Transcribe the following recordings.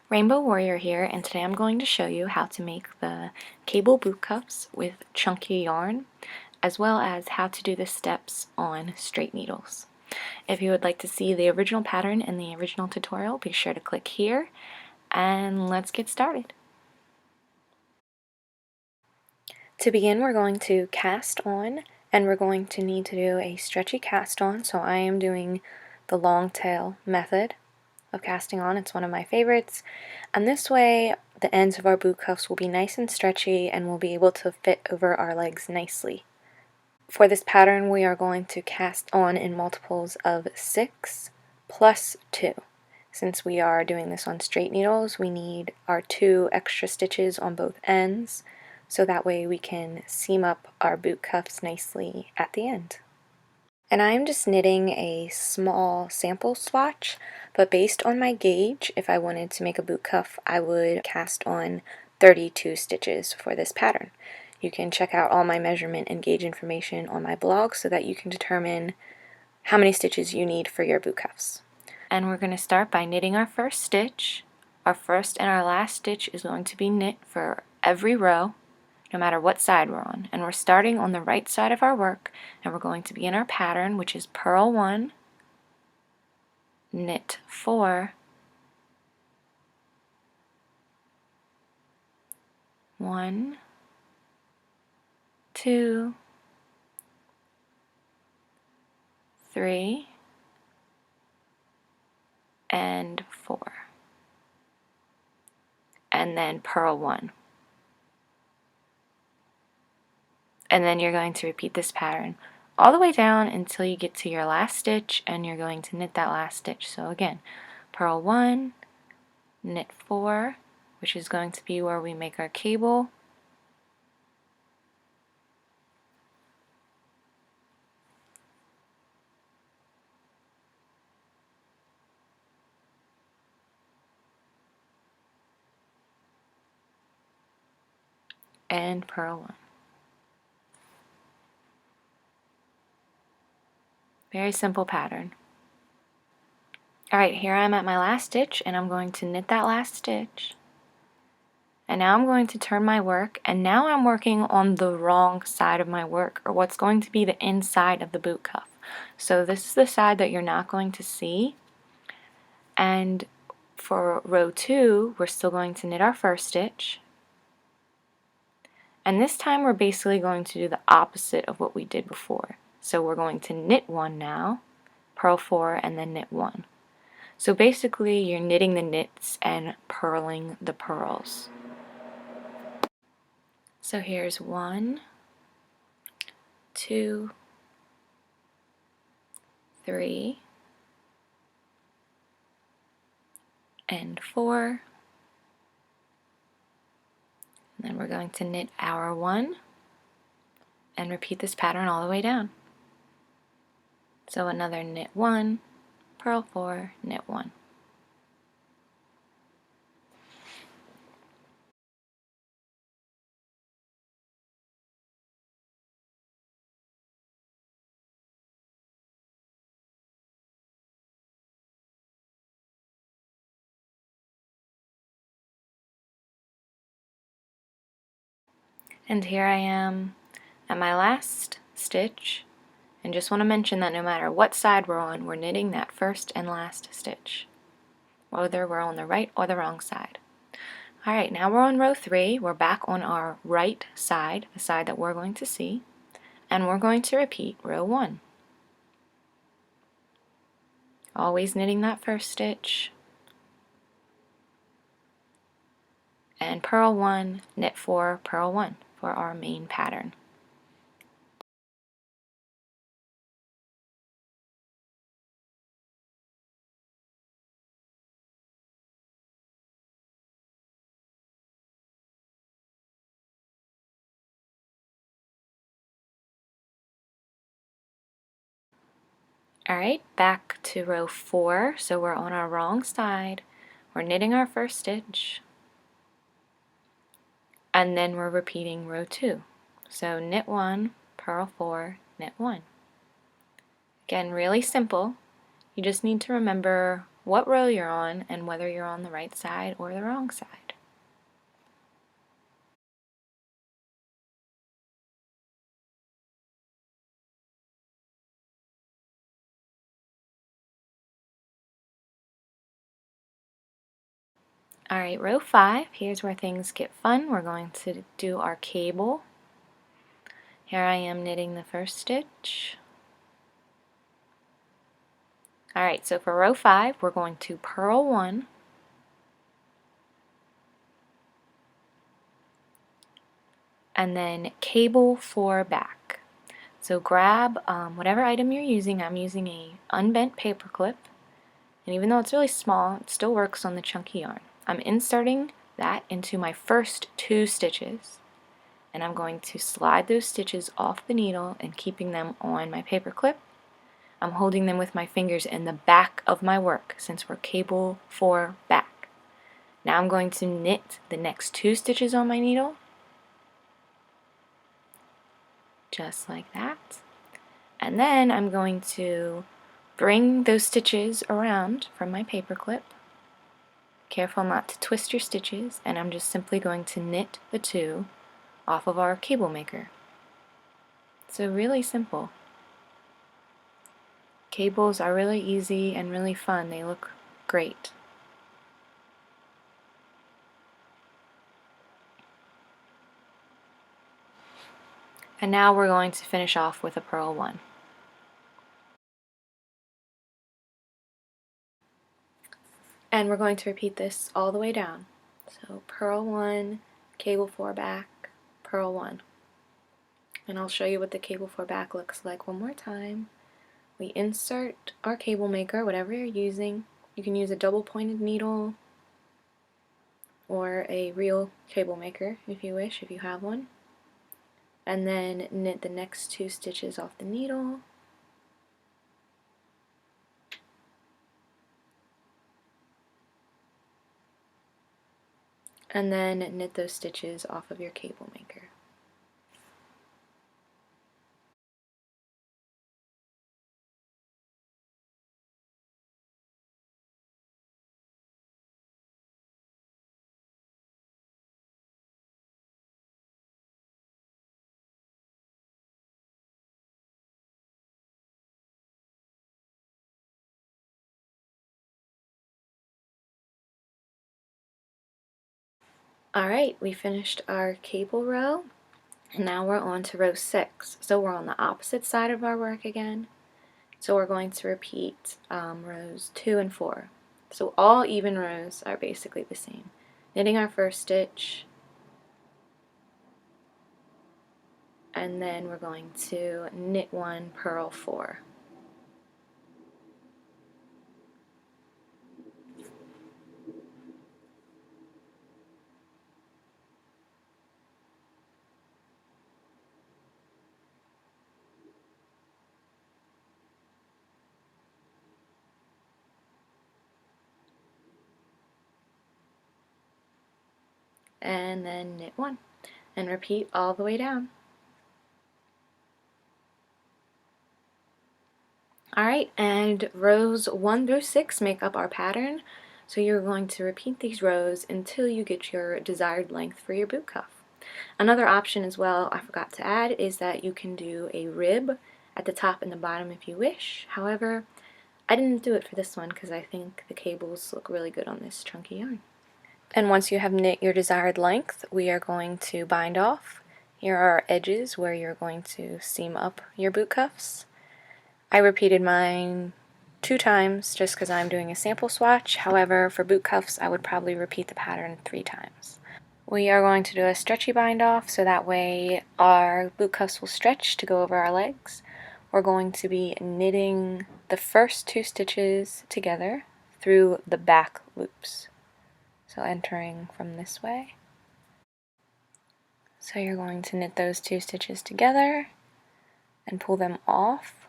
Rainbow Warrior here, and today I'm going to show you how to make the cable boot cuffs with chunky yarn, as well as how to do the steps on straight needles. If you would like to see the original pattern and the original tutorial, be sure to click here, and let's get started. To begin, we're going to cast on, and we're going to need to do a stretchy cast on, so I am doing the long tail method of casting on. It's one of my favorites, and this way the ends of our boot cuffs will be nice and stretchy and will be able to fit over our legs nicely. For this pattern we are going to cast on in multiples of 6 plus 2. Since we are doing this on straight needles, we need our 2 extra stitches on both ends, so that way we can seam up our boot cuffs nicely at the end. And I'm just knitting a small sample swatch, but based on my gauge, if I wanted to make a boot cuff, I would cast on 32 stitches for this pattern. You can check out all my measurement and gauge information on my blog so that you can determine how many stitches you need for your boot cuffs. And we're going to start by knitting our first stitch. Our first and our last stitch is going to be knit for every row, no matter what side we're on. And we're starting on the right side of our work, and we're going to begin our pattern, which is purl 1, knit 4, 1, 2, 3, and 4, and then purl 1. And then you're going to repeat this pattern all the way down until you get to your last stitch, and you're going to knit that last stitch. So again, purl 1, knit 4, which is going to be where we make our cable, and purl 1. Very simple pattern. Alright, here I'm at my last stitch, and I'm going to knit that last stitch. And now I'm going to turn my work, and now I'm working on the wrong side of my work, or what's going to be the inside of the boot cuff. So this is the side that you're not going to see. And for row 2, we're still going to knit our first stitch. And this time we're basically going to do the opposite of what we did before. So we're going to knit 1 now, purl 4, and then knit 1. So basically you're knitting the knits and purling the purls. So here's 1, 2, 3, and 4. And then we're going to knit our 1 and repeat this pattern all the way down. So another knit 1, purl 4, knit 1. And here I am at my last stitch, and just want to mention that no matter what side we're on, we're knitting that first and last stitch, whether we're on the right or the wrong side. Alright, now we're on row 3. We're back on our right side, the side that we're going to see, and we're going to repeat row 1. Always knitting that first stitch, and purl 1, knit 4, purl 1 for our main pattern. Alright, back to row 4, so we're on our wrong side. We're knitting our first stitch, and then we're repeating row 2. So knit 1, purl 4, knit 1. Again, really simple. You just need to remember what row you're on and whether you're on the right side or the wrong side. Alright, row 5, here's where things get fun. We're going to do our cable. Here I am knitting the first stitch. Alright, so for row 5, we're going to purl 1, and then cable 4 back. So grab whatever item you're using. I'm using a unbent paper clip, and even though it's really small, it still works on the chunky yarn. I'm inserting that into my first 2 stitches, and I'm going to slide those stitches off the needle and keeping them on my paper clip. I'm holding them with my fingers in the back of my work since we're cable 4 back. Now I'm going to knit the next 2 stitches on my needle, just like that. And then I'm going to bring those stitches around from my paper clip. Careful not to twist your stitches, and I'm just simply going to knit the 2 off of our cable maker. So really simple. Cables are really easy and really fun. They look great. And now we're going to finish off with a purl 1. And we're going to repeat this all the way down. So purl 1, cable 4 back, purl 1. And I'll show you what the cable 4 back looks like one more time. We insert our cable maker, whatever you're using. You can use a double pointed needle or a real cable maker if you wish, if you have one. And then knit the next 2 stitches off the needle. And then knit those stitches off of your cable maker. Alright, we finished our cable row, and now we're on to row 6. So we're on the opposite side of our work again. So we're going to repeat rows 2 and 4. So all even rows are basically the same. Knitting our first stitch, and then we're going to knit 1, purl 4. And then knit 1, and repeat all the way down. Alright, and rows 1 through 6 make up our pattern, so you're going to repeat these rows until you get your desired length for your boot cuff. Another option as well I forgot to add is that you can do a rib at the top and the bottom if you wish. However, I didn't do it for this one because I think the cables look really good on this chunky yarn. And once you have knit your desired length, we are going to bind off. Here are our edges where you're going to seam up your boot cuffs. I repeated mine 2 times just because I'm doing a sample swatch. However, for boot cuffs, I would probably repeat the pattern 3 times. We are going to do a stretchy bind off so that way our boot cuffs will stretch to go over our legs. We're going to be knitting the first 2 stitches together through the back loops. So entering from this way. So you're going to knit those 2 stitches together and pull them off.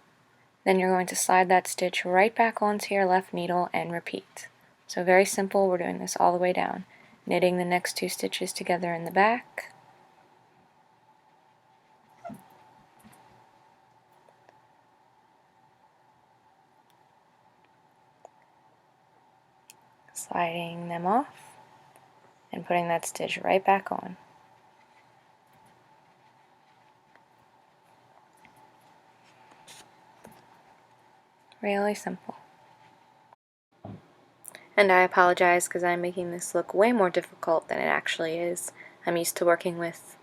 Then you're going to slide that stitch right back onto your left needle and repeat. So very simple, we're doing this all the way down. Knitting the next 2 stitches together in the back. sliding them off and putting that stitch right back on. Really simple. And I apologize because I'm making this look way more difficult than it actually is. I'm used to working with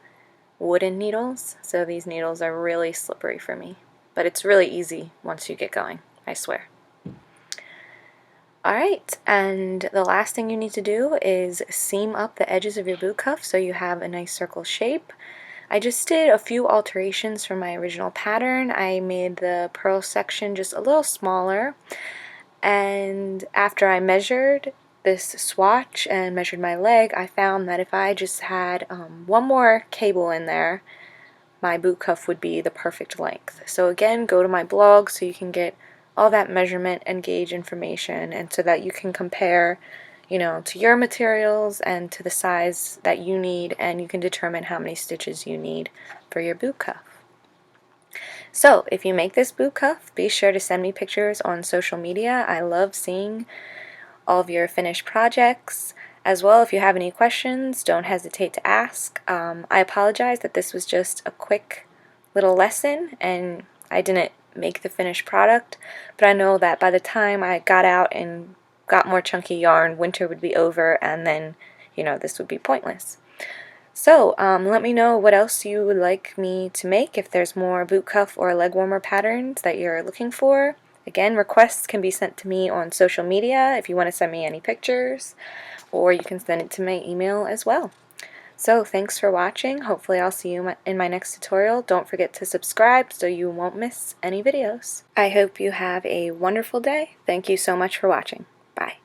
wooden needles, so these needles are really slippery for me. But it's really easy once you get going, I swear. Alright, and the last thing you need to do is seam up the edges of your boot cuff so you have a nice circle shape. I just did a few alterations from my original pattern. I made the purl section just a little smaller, and after I measured this swatch and measured my leg, I found that if I just had one more cable in there, my boot cuff would be the perfect length. So again, go to my blog so you can get all that measurement and gauge information, and so that you can compare, you know, to your materials and to the size that you need, and you can determine how many stitches you need for your boot cuff. So if you make this boot cuff, be sure to send me pictures on social media. I love seeing all of your finished projects. As well, if you have any questions, don't hesitate to ask. I apologize that this was just a quick little lesson and I didn't make the finished product, but I know that by the time I got out and got more chunky yarn, winter would be over, and then, you know, this would be pointless. So let me know what else you would like me to make, if there's more boot cuff or leg warmer patterns that you're looking for. Again, requests can be sent to me on social media if you want to send me any pictures, or you can send it to my email as well. So thanks for watching. Hopefully I'll see you in my next tutorial. Don't forget to subscribe so you won't miss any videos. I hope you have a wonderful day. Thank you so much for watching. Bye.